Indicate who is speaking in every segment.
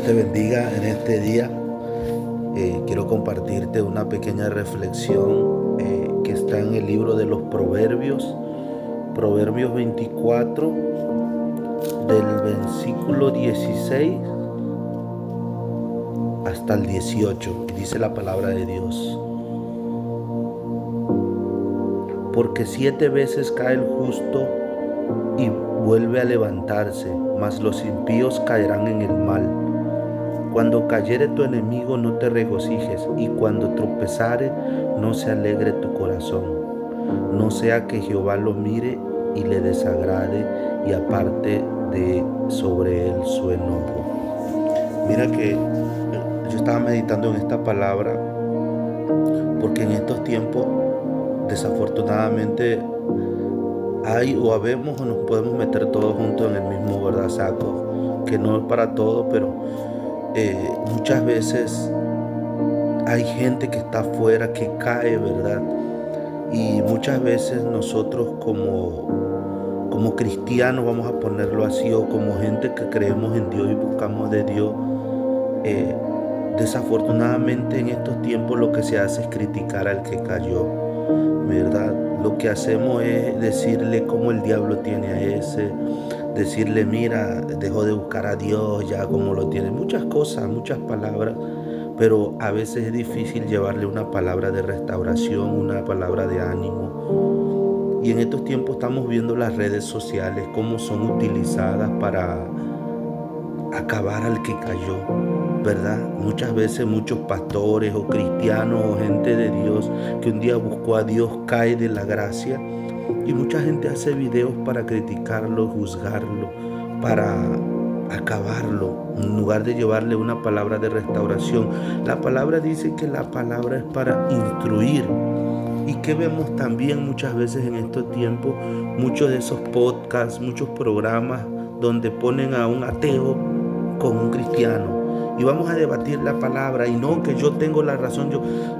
Speaker 1: Dios te bendiga en este día. Quiero compartirte una pequeña reflexión que está en el libro de los Proverbios, Proverbios 24, del versículo 16 hasta el 18. Y dice la palabra de Dios: porque 7 veces cae el justo y vuelve a levantarse, mas los impíos caerán en el mal. Cuando cayere tu enemigo, no te regocijes, y cuando tropezare, no se alegre tu corazón. No sea que Jehová lo mire y le desagrade, y aparte de sobre él su enojo. Mira que yo estaba meditando en esta palabra, porque en estos tiempos, desafortunadamente, hay o habemos o nos podemos meter todos juntos en el mismo, ¿verdad?, saco, que no es para todo, pero muchas veces hay gente que está afuera que cae, ¿verdad? Y muchas veces nosotros como cristianos, vamos a ponerlo así, o como gente que creemos en Dios y buscamos de Dios, desafortunadamente en estos tiempos lo que se hace es criticar al que cayó, ¿verdad? Lo que hacemos es decirle cómo el diablo tiene a ese, decirle, mira, dejó de buscar a Dios, ya como lo tiene. Muchas cosas, muchas palabras, pero a veces es difícil llevarle una palabra de restauración, una palabra de ánimo. Y en estos tiempos estamos viendo las redes sociales, cómo son utilizadas para acabar al que cayó, ¿verdad? Muchas veces muchos pastores o cristianos o gente de Dios que un día buscó a Dios cae de la gracia, y mucha gente hace videos para criticarlo, juzgarlo, para acabarlo, en lugar de llevarle una palabra de restauración. La palabra dice que la palabra es para instruir. Y que vemos también muchas veces en estos tiempos, muchos de esos podcasts, muchos programas donde ponen a un ateo con un cristiano y vamos a debatir la palabra, y no que yo tengo la razón.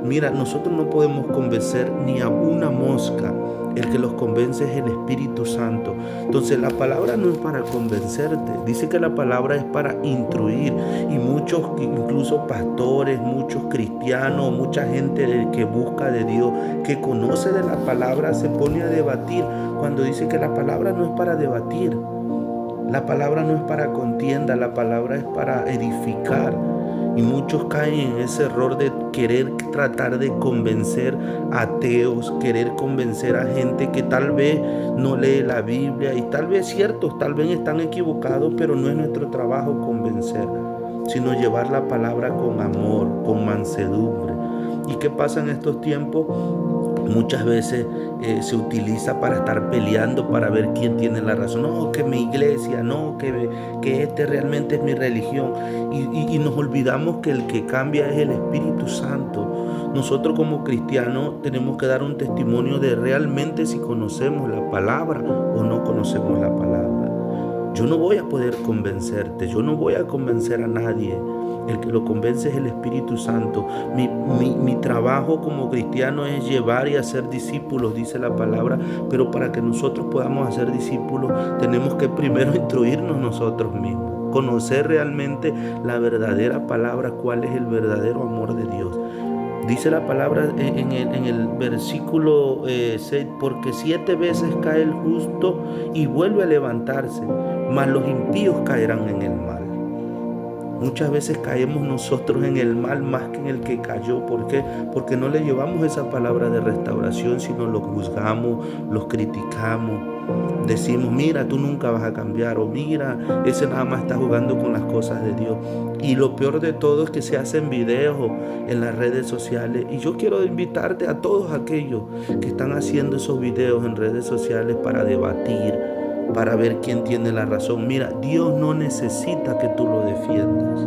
Speaker 1: Mira, nosotros no podemos convencer ni a una mosca. El que los convence es el Espíritu Santo. Entonces la palabra no es para convencerte, dice que la palabra es para instruir. Y muchos, incluso pastores, muchos cristianos, mucha gente que busca de Dios, que conoce de la palabra, se pone a debatir cuando dice que la palabra no es para debatir. La palabra no es para contienda, la palabra es para edificar. Y muchos caen en ese error de querer tratar de convencer a ateos, querer convencer a gente que tal vez no lee la Biblia, y tal vez ciertos, tal vez están equivocados, pero no es nuestro trabajo convencer, sino llevar la palabra con amor, con mansedumbre. ¿Y qué pasa en estos tiempos? Muchas veces se utiliza para estar peleando, para ver quién tiene la razón. No, que mi iglesia, no, que este realmente es mi religión. Y nos olvidamos que el que cambia es el Espíritu Santo. Nosotros como cristianos tenemos que dar un testimonio de realmente si conocemos la palabra o no conocemos la palabra. Yo no voy a poder convencerte, yo no voy a convencer a nadie. El que lo convence es el Espíritu Santo. Mi trabajo como cristiano es llevar y hacer discípulos, dice la palabra, pero para que nosotros podamos hacer discípulos tenemos que primero instruirnos nosotros mismos, conocer realmente la verdadera palabra, cuál es el verdadero amor de Dios. Dice la palabra en el versículo 6, porque 7 veces cae el justo y vuelve a levantarse, mas los impíos caerán en el mal. Muchas veces caemos nosotros en el mal más que en el que cayó. ¿Por qué? Porque no le llevamos esa palabra de restauración, sino los juzgamos, los criticamos. Decimos, mira, tú nunca vas a cambiar, o mira, ese nada más está jugando con las cosas de Dios. Y lo peor de todo es que se hacen videos en las redes sociales. Y yo quiero invitarte a todos aquellos que están haciendo esos videos en redes sociales para debatir, para ver quién tiene la razón. Mira, Dios no necesita que tú lo defiendas.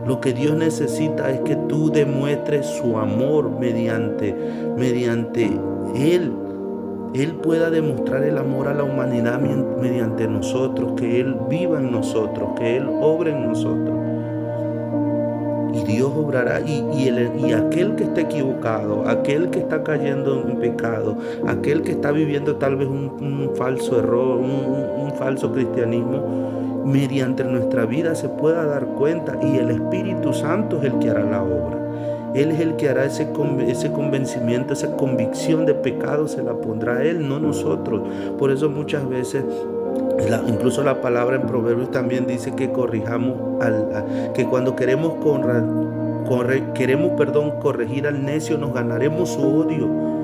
Speaker 1: Lo que Dios necesita es que tú demuestres su amor mediante Él pueda demostrar el amor a la humanidad mediante nosotros, que Él viva en nosotros, que Él obre en nosotros. Y Dios obrará, y aquel que está equivocado, aquel que está cayendo en pecado, aquel que está viviendo tal vez un falso error, un falso cristianismo, mediante nuestra vida se pueda dar cuenta, y el Espíritu Santo es el que hará la obra. Él es el que hará ese convencimiento, esa convicción de pecado se la pondrá Él, no nosotros. Por eso muchas veces, incluso la palabra en Proverbios también dice que corrijamos, que cuando queremos corregir al necio, nos ganaremos su odio.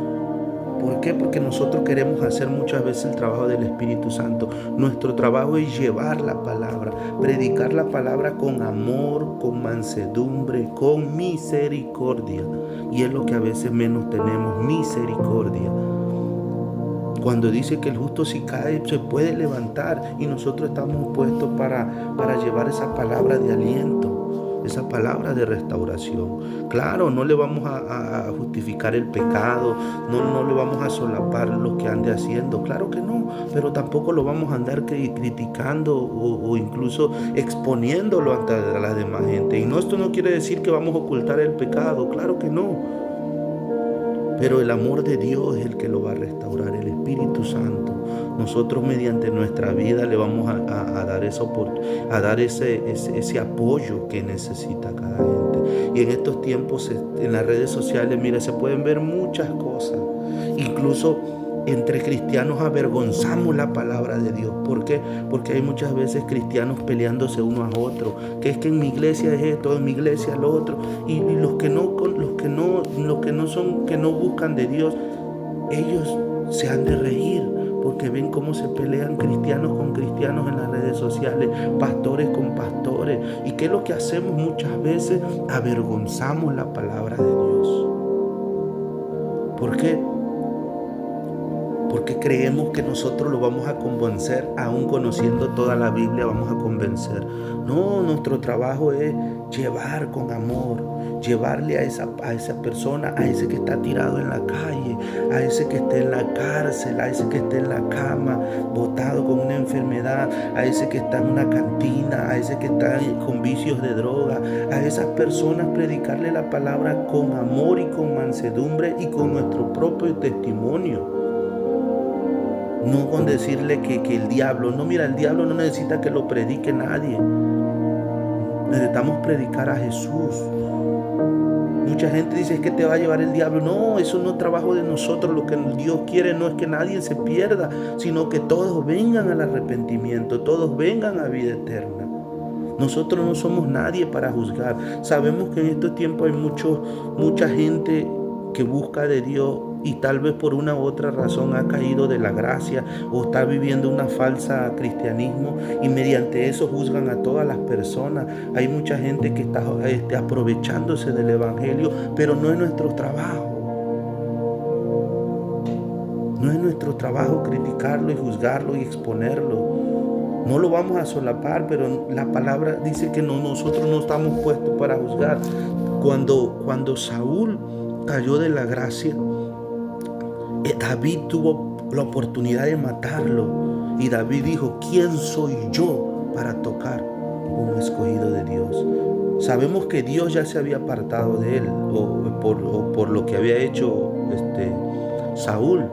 Speaker 1: ¿Por qué? Porque nosotros queremos hacer muchas veces el trabajo del Espíritu Santo. Nuestro trabajo es llevar la palabra, predicar la palabra con amor, con mansedumbre, con misericordia. Y es lo que a veces menos tenemos, misericordia. Cuando dice que el justo si cae se puede levantar, y nosotros estamos puestos para llevar esa palabra de aliento, esa palabra de restauración. Claro, no le vamos a justificar el pecado, no le vamos a solapar lo que ande haciendo, claro que no, pero tampoco lo vamos a andar criticando o incluso exponiéndolo ante la demás gente. Y esto no quiere decir que vamos a ocultar el pecado, claro que no. Pero el amor de Dios es el que lo va a restaurar, el Espíritu Santo. Nosotros mediante nuestra vida le vamos a dar ese apoyo que necesita cada gente. Y en estos tiempos, en las redes sociales, mira, se pueden ver muchas cosas. Incluso entre cristianos avergonzamos la palabra de Dios. ¿Por qué? Porque hay muchas veces cristianos peleándose uno a otro. Que es que en mi iglesia es esto, en mi iglesia lo otro. Y los que no buscan de Dios, ellos se han de reír, porque ven cómo se pelean cristianos con cristianos en las redes sociales, pastores con pastores. ¿Y qué es lo que hacemos muchas veces? Avergonzamos la palabra de Dios. ¿Por qué? Porque creemos que nosotros lo vamos a convencer, aún conociendo toda la Biblia vamos a convencer. No, nuestro trabajo es llevar con amor, llevarle a esa persona, a ese que está tirado en la calle, a ese que está en la cárcel, a ese que está en la cama, botado con una enfermedad, a ese que está en una cantina, a ese que está con vicios de droga, a esas personas predicarle la palabra con amor y con mansedumbre y con nuestro propio testimonio. No con decirle que el diablo, no, mira, el diablo no necesita que lo predique nadie. Necesitamos predicar a Jesús. Mucha gente dice es que te va a llevar el diablo. No, eso no es trabajo de nosotros. Lo que Dios quiere no es que nadie se pierda, sino que todos vengan al arrepentimiento, todos vengan a vida eterna. Nosotros no somos nadie para juzgar. Sabemos que en estos tiempos hay mucha gente que busca de Dios y tal vez por una u otra razón ha caído de la gracia o está viviendo una falsa cristianismo, y mediante eso juzgan a todas las personas. Hay mucha gente que está aprovechándose del evangelio, pero no es nuestro trabajo. No es nuestro trabajo criticarlo y juzgarlo y exponerlo. No lo vamos a solapar, pero la palabra dice que nosotros no estamos puestos para juzgar. Cuando Saúl cayó de la gracia, David tuvo la oportunidad de matarlo, y David dijo: ¿quién soy yo para tocar un escogido de Dios? Sabemos que Dios ya se había apartado de él por lo que había hecho Saúl,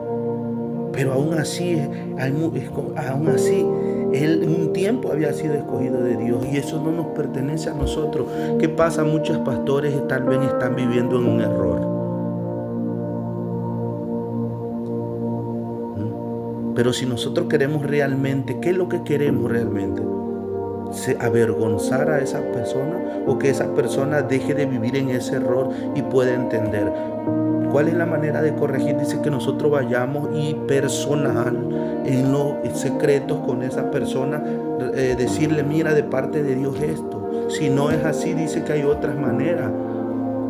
Speaker 1: pero aún así él en un tiempo había sido escogido de Dios, y eso no nos pertenece a nosotros. ¿Qué pasa? Muchos pastores tal vez están viviendo en un error. Pero si nosotros queremos realmente, ¿qué es lo que queremos realmente? ¿Avergonzar a esa persona, o que esa persona deje de vivir en ese error y pueda entender? ¿Cuál es la manera de corregir? Dice que nosotros vayamos y personal, en los secretos con esa persona, decirle: mira, de parte de Dios esto. Si no es así, dice que hay otras maneras.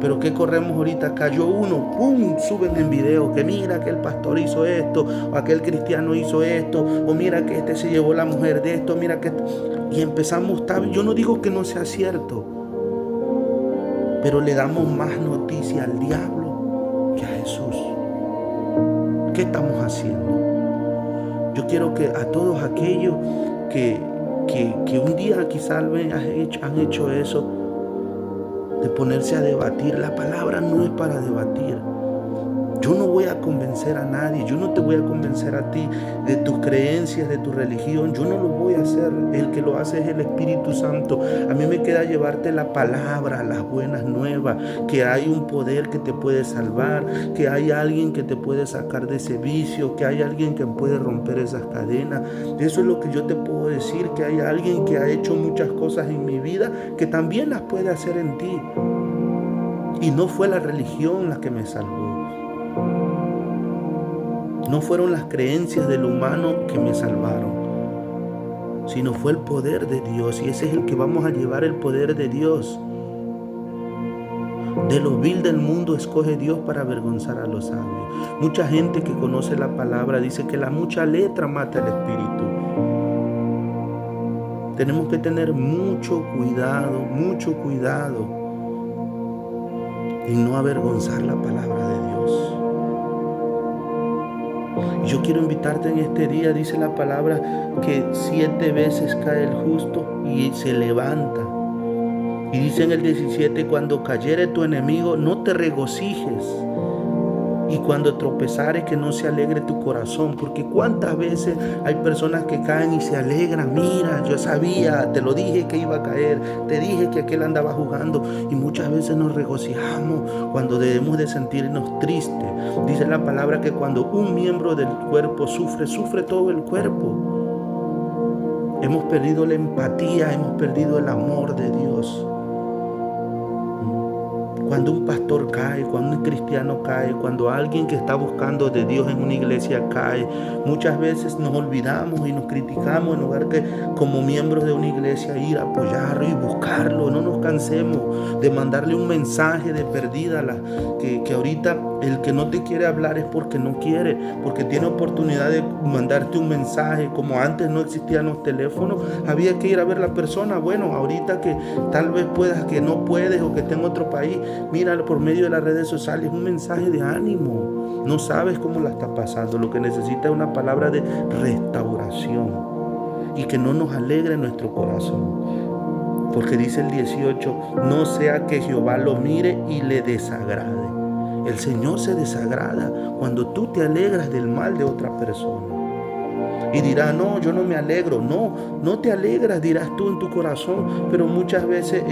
Speaker 1: Pero ¿qué corremos ahorita? Cayó uno, ¡pum!, suben en video que mira que el pastor hizo esto, o aquel cristiano hizo esto, o mira que este se llevó la mujer de esto, mira que... Y empezamos, yo no digo que no sea cierto, pero le damos más noticia al diablo que a Jesús. ¿Qué estamos haciendo? Yo quiero que a todos aquellos que un día quizás han hecho eso, de ponerse a debatir. La palabra no es para debatir. Yo no voy a convencer a nadie, yo no te voy a convencer a ti de tus creencias, de tu religión, yo no lo voy a hacer, el que lo hace es el Espíritu Santo. A mí me queda llevarte la palabra, las buenas nuevas, que hay un poder que te puede salvar, que hay alguien que te puede sacar de ese vicio, que hay alguien que puede romper esas cadenas. Eso es lo que yo te puedo decir, que hay alguien que ha hecho muchas cosas en mi vida, que también las puede hacer en ti. Y no fue la religión la que me salvó. No fueron las creencias del humano que me salvaron, sino fue el poder de Dios. Y ese es el que vamos a llevar, el poder de Dios. De lo vil del mundo escoge Dios para avergonzar a los sabios. Mucha gente que conoce la palabra dice que la mucha letra mata el espíritu. Tenemos que tener mucho cuidado y no avergonzar la palabra de Dios. Y yo quiero invitarte en este día, dice la palabra, que 7 veces cae el justo y se levanta. Y dice en el 17, cuando cayere tu enemigo, no te regocijes. Y cuando tropezares, que no se alegre tu corazón. Porque cuántas veces hay personas que caen y se alegran. Mira, yo sabía, te lo dije que iba a caer, te dije que aquel andaba jugando. Y muchas veces nos regocijamos cuando debemos de sentirnos tristes. Dice la palabra que cuando un miembro del cuerpo sufre todo el cuerpo. Hemos perdido la empatía, hemos perdido el amor de Dios. Cuando un pastor cae, cuando un cristiano cae, cuando alguien que está buscando de Dios en una iglesia cae, muchas veces nos olvidamos y nos criticamos en lugar que como miembros de una iglesia ir a apoyarlo y buscarlo. No nos cansemos de mandarle un mensaje de perdida, que ahorita el que no te quiere hablar es porque no quiere, porque tiene oportunidad de mandarte un mensaje. Como antes no existían los teléfonos, había que ir a ver la persona. Bueno, ahorita que tal vez puedas, que no puedes o que esté en otro país, mira por medio de las redes sociales un mensaje de ánimo. No sabes cómo la está pasando. Lo que necesita es una palabra de restauración y que no nos alegre nuestro corazón. Porque dice el 18, no sea que Jehová lo mire y le desagrade. El Señor se desagrada cuando tú te alegras del mal de otra persona. Y dirá, no, yo no me alegro. No te alegras, dirás tú en tu corazón, pero muchas veces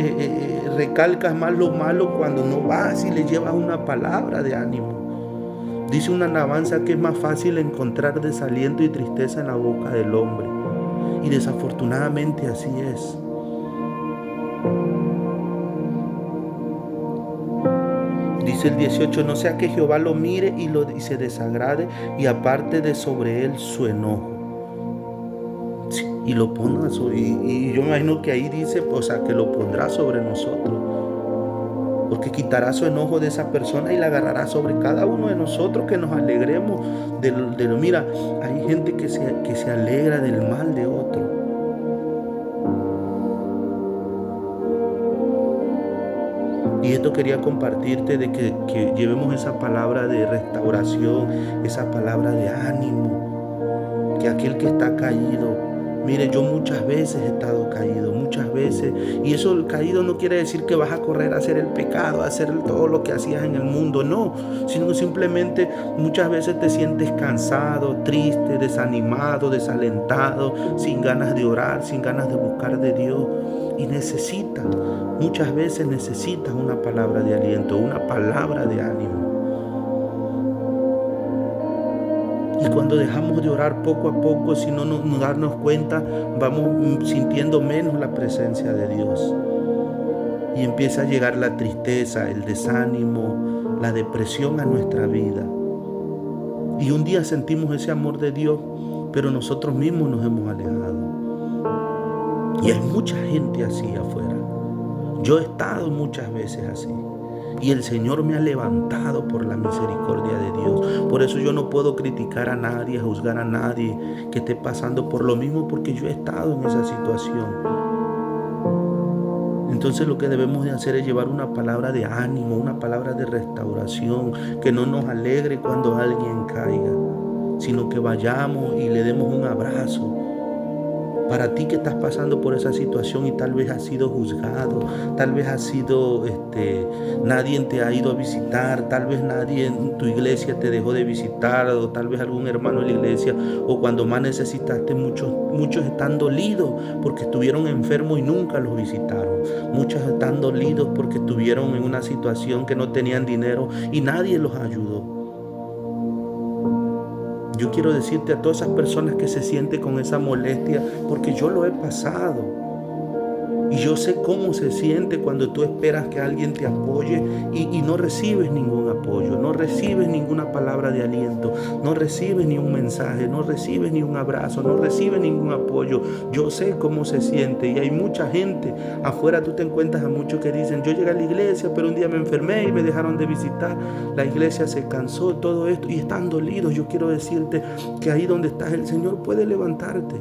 Speaker 1: recalcas más lo malo cuando no vas y le llevas una palabra de ánimo. Dice una alabanza que es más fácil encontrar desaliento y tristeza en la boca del hombre. Y desafortunadamente así es. Dice el 18, no sea que Jehová lo mire y se desagrade y aparte de sobre él su enojo. Y lo ponga y yo me imagino que ahí dice, o sea, que lo pondrá sobre nosotros. Porque quitará su enojo de esa persona y la agarrará sobre cada uno de nosotros, que nos alegremos de lo. Mira, hay gente que se alegra del mal de otro. Y esto quería compartirte, de que llevemos esa palabra de restauración, esa palabra de ánimo, que aquel que está caído, mire, yo muchas veces he estado caído, muchas veces, y eso, el caído no quiere decir que vas a correr a hacer el pecado, a hacer todo lo que hacías en el mundo, no, sino simplemente muchas veces te sientes cansado, triste, desanimado, desalentado, sin ganas de orar, sin ganas de buscar de Dios, y muchas veces necesitas una palabra de aliento, una palabra de ánimo. Y cuando dejamos de orar poco a poco, si no nos darnos cuenta, vamos sintiendo menos la presencia de Dios. Y empieza a llegar la tristeza, el desánimo, la depresión a nuestra vida. Y un día sentimos ese amor de Dios, pero nosotros mismos nos hemos alejado. Y hay mucha gente así afuera. Yo he estado muchas veces así. Y el Señor me ha levantado por la misericordia de Dios. Por eso yo no puedo criticar a nadie, juzgar a nadie que esté pasando por lo mismo, porque yo he estado en esa situación. Entonces lo que debemos de hacer es llevar una palabra de ánimo, una palabra de restauración, que no nos alegre cuando alguien caiga, sino que vayamos y le demos un abrazo Para ti que estás pasando por esa situación y tal vez has sido juzgado, tal vez nadie te ha ido a visitar, tal vez nadie en tu iglesia te dejó de visitar, o tal vez algún hermano en la iglesia, o cuando más necesitaste, muchos están dolidos porque estuvieron enfermos y nunca los visitaron. Muchos están dolidos porque estuvieron en una situación que no tenían dinero y nadie los ayudó. Yo quiero decirte a todas esas personas que se sienten con esa molestia, porque yo lo he pasado. Y yo sé cómo se siente cuando tú esperas que alguien te apoye y no recibes ningún apoyo, no recibes ninguna palabra de aliento, no recibes ni un mensaje, no recibes ni un abrazo, no recibes ningún apoyo. Yo sé cómo se siente y hay mucha gente afuera. Tú te encuentras a muchos que dicen: yo llegué a la iglesia, pero un día me enfermé y me dejaron de visitar. La iglesia se cansó, todo esto, y están dolidos. Yo quiero decirte que ahí donde estás, el Señor puede levantarte.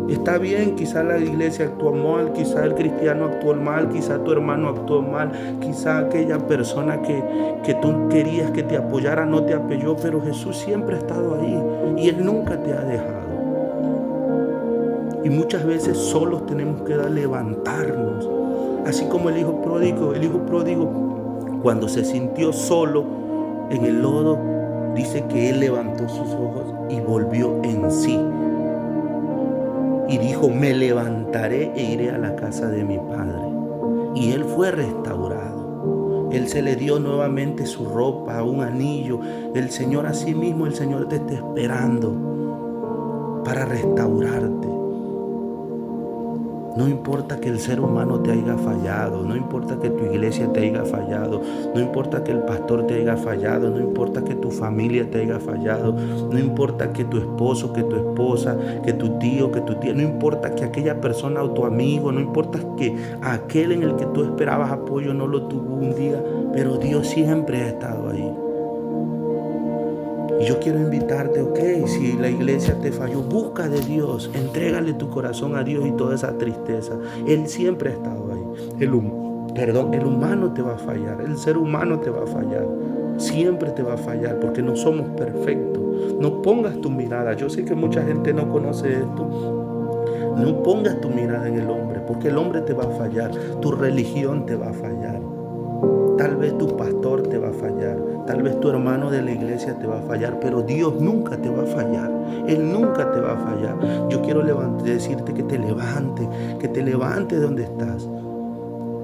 Speaker 1: Está bien, quizá la iglesia actuó mal, quizá el cristiano actuó mal, quizá tu hermano actuó mal, quizá aquella persona que tú querías que te apoyara no te apoyó, pero Jesús siempre ha estado ahí y Él nunca te ha dejado. Y muchas veces solos tenemos que levantarnos. Así como el hijo pródigo, cuando se sintió solo en el lodo, dice que él levantó sus ojos y volvió en sí. Y dijo: me levantaré e iré a la casa de mi padre. Y él fue restaurado. Él se le dio nuevamente su ropa, un anillo. El Señor, así mismo, el Señor te está esperando para restaurarte. No importa que el ser humano te haya fallado, no importa que tu iglesia te haya fallado, no importa que el pastor te haya fallado, no importa que tu familia te haya fallado, no importa que tu esposo, que tu esposa, que tu tío, que tu tía, no importa que aquella persona o tu amigo, no importa que aquel en el que tú esperabas apoyo no lo tuvo un día, pero Dios siempre ha estado ahí. Y yo quiero invitarte, si la iglesia te falló, busca de Dios, entrégale tu corazón a Dios y toda esa tristeza. Él siempre ha estado ahí. El humano te va a fallar, el ser humano te va a fallar, siempre te va a fallar porque no somos perfectos. No pongas tu mirada, yo sé que mucha gente no conoce esto, no pongas tu mirada en el hombre, porque el hombre te va a fallar, tu religión te va a fallar. Tal vez tu pastor te va a fallar, tal vez tu hermano de la iglesia te va a fallar, pero Dios nunca te va a fallar. Él nunca te va a fallar. Yo quiero decirte que te levantes donde estás.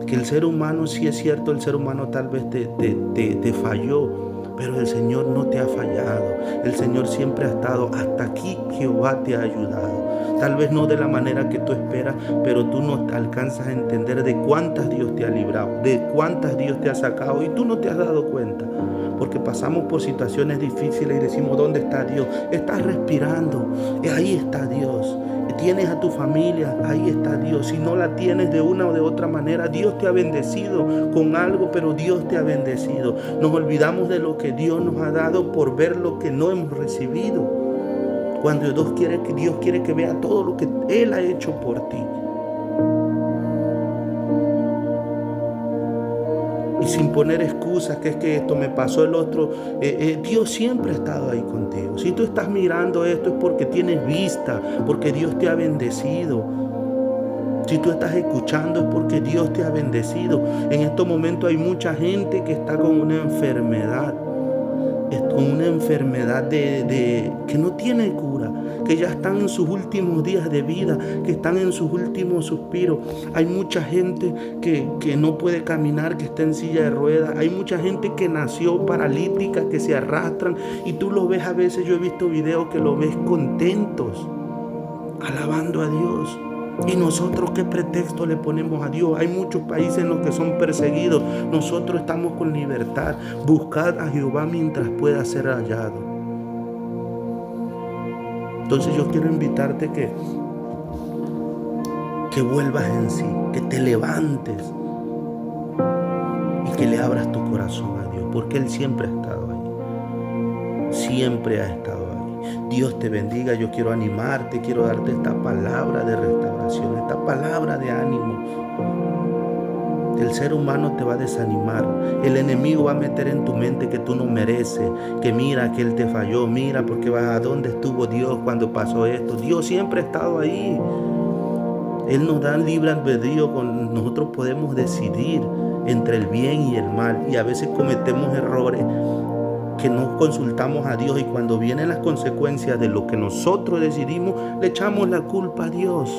Speaker 1: Que el ser humano, sí es cierto, el ser humano tal vez te falló, pero el Señor no te ha fallado. El Señor siempre ha estado. Hasta aquí Jehová te ha ayudado. Tal vez no de la manera que tú esperas, pero tú no alcanzas a entender de cuántas Dios te ha librado, de cuántas Dios te ha sacado, y tú no te has dado cuenta. Porque pasamos por situaciones difíciles y decimos: ¿dónde está Dios? Estás respirando, ahí está Dios. Tienes a tu familia, ahí está Dios. Si no la tienes de una o de otra manera, Dios te ha bendecido con algo, pero Dios te ha bendecido. Nos olvidamos de lo que Dios nos ha dado por ver lo que no hemos recibido. Cuando Dios quiere que vea todo lo que Él ha hecho por ti. Y sin poner excusas, que es que esto me pasó, el otro. Dios siempre ha estado ahí contigo. Si tú estás mirando esto es porque tienes vista, porque Dios te ha bendecido. Si tú estás escuchando es porque Dios te ha bendecido. En estos momentos hay mucha gente que está con una enfermedad. Que no tiene cura, que ya están en sus últimos días de vida, que están en sus últimos suspiros. Hay mucha gente que no puede caminar, que está en silla de ruedas. Hay mucha gente que nació paralítica, que se arrastran, y tú lo ves a veces. Yo he visto videos que lo ves contentos, alabando a Dios. ¿Y nosotros qué pretexto le ponemos a Dios? Hay muchos países en los que son perseguidos. Nosotros estamos con libertad. Buscad a Jehová mientras pueda ser hallado. Entonces yo quiero invitarte que vuelvas en sí, que te levantes y que le abras tu corazón a Dios, porque Él siempre ha estado ahí. Siempre ha estado ahí. Dios te bendiga. Yo quiero animarte, quiero darte esta palabra de restauración, esta palabra de ánimo. El ser humano te va a desanimar. El enemigo va a meter en tu mente que tú no mereces, que mira que Él te falló, mira porque vas a dónde estuvo Dios cuando pasó esto. Dios siempre ha estado ahí. Él nos da libre albedrío, nosotros podemos decidir entre el bien y el mal, y a veces cometemos errores que no consultamos a Dios, y cuando vienen las consecuencias de lo que nosotros decidimos, le echamos la culpa a Dios.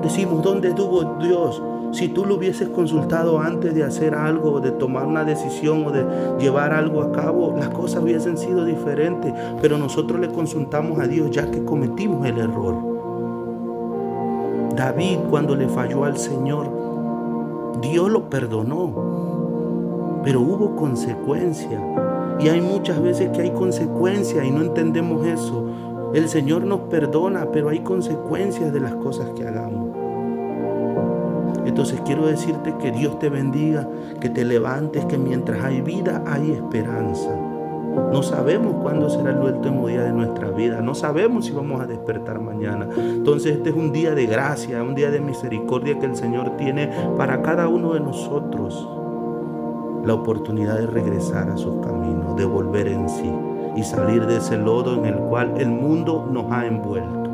Speaker 1: Decimos, ¿dónde estuvo Dios? Si tú lo hubieses consultado antes de hacer algo, de tomar una decisión o de llevar algo a cabo, las cosas hubiesen sido diferentes, pero nosotros le consultamos a Dios ya que cometimos el error. David, cuando le falló al Señor, Dios lo perdonó, pero hubo consecuencias. Y hay muchas veces que hay consecuencias y no entendemos eso. El Señor nos perdona, pero hay consecuencias de las cosas que hagamos. Entonces quiero decirte que Dios te bendiga, que te levantes, que mientras hay vida hay esperanza. No sabemos cuándo será el último día de nuestra vida. No sabemos si vamos a despertar mañana. Entonces este es un día de gracia, un día de misericordia que el Señor tiene para cada uno de nosotros. La oportunidad de regresar a sus caminos, de volver en sí y salir de ese lodo en el cual el mundo nos ha envuelto.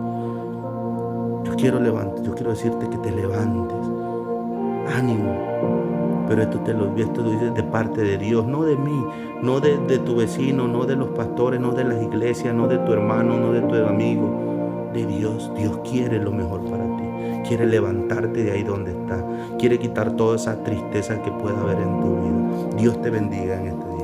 Speaker 1: Yo quiero decirte que te levantes. Ánimo. Pero esto lo dices de parte de Dios, no de mí, no de tu vecino, no de los pastores, no de las iglesias, no de tu hermano, no de tu amigo. De Dios. Dios quiere lo mejor para ti. Quiere levantarte de ahí donde estás. Quiere quitar toda esa tristeza que pueda haber en tu vida. Dios te bendiga en este día.